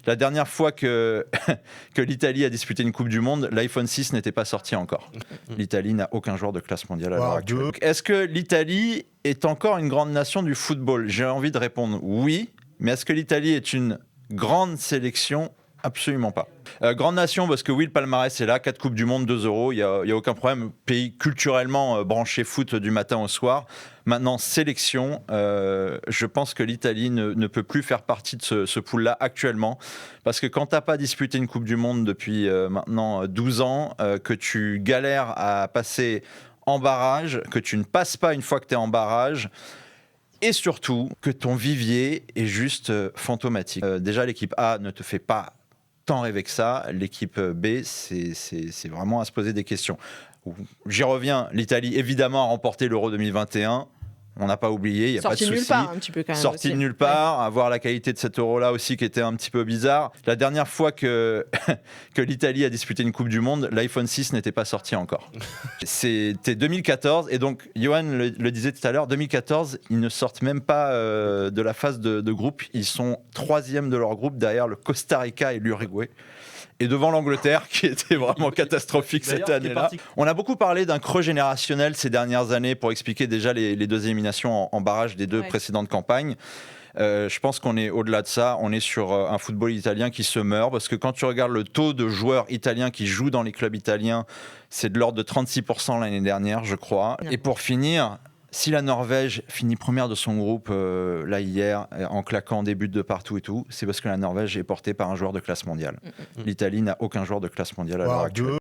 La dernière fois que l'Italie a disputé une Coupe du Monde, l'iPhone 6 n'était pas sorti encore. L'Italie n'a aucun joueur de classe mondiale à l'heure actuelle. Donc, est-ce que l'Italie est encore une grande nation du football ? J'ai envie de répondre oui, mais est-ce que l'Italie est une grande sélection ? Absolument pas. Grande nation parce que oui, le palmarès est là, 4 Coupes du Monde, 2 euros, il n'y a aucun problème. Pays culturellement branché foot du matin au soir. Maintenant, sélection, je pense que l'Italie ne peut plus faire partie de ce pool-là actuellement. Parce que quand tu n'as pas disputé une Coupe du Monde depuis maintenant 12 ans, que tu galères à passer en barrage, que tu ne passes pas une fois que tu es en barrage, et surtout que ton vivier est juste fantomatique. Déjà, l'équipe A ne te fait pas tant rêver que ça. L'équipe B, c'est vraiment à se poser des questions. J'y reviens, l'Italie évidemment a remporté l'Euro 2021. On n'a pas oublié, il n'y a pas de souci. Sorti de nulle part un petit peu quand même. Sorti de nulle part, avoir la qualité de cet Euro-là aussi qui était un petit peu bizarre. La dernière fois que l'Italie a disputé une Coupe du Monde, l'iPhone 6 n'était pas sorti encore. C'était 2014 et donc, Johan le disait tout à l'heure, 2014, ils ne sortent même pas de la phase de groupe. Ils sont 3e de leur groupe derrière le Costa Rica et l'Uruguay. Et devant l'Angleterre, qui était vraiment catastrophique cette année-là. On a beaucoup parlé d'un creux générationnel ces dernières années pour expliquer déjà les 2 éliminations en barrage des 2 précédentes campagnes. Je pense qu'on est au-delà de ça. On est sur un football italien qui se meurt parce que quand tu regardes le taux de joueurs italiens qui jouent dans les clubs italiens, c'est de l'ordre de 36% l'année dernière, je crois. Et pour finir, si la Norvège finit première de son groupe là hier, en claquant des buts de partout et tout, c'est parce que la Norvège est portée par un joueur de classe mondiale. L'Italie n'a aucun joueur de classe mondiale à l'heure actuelle.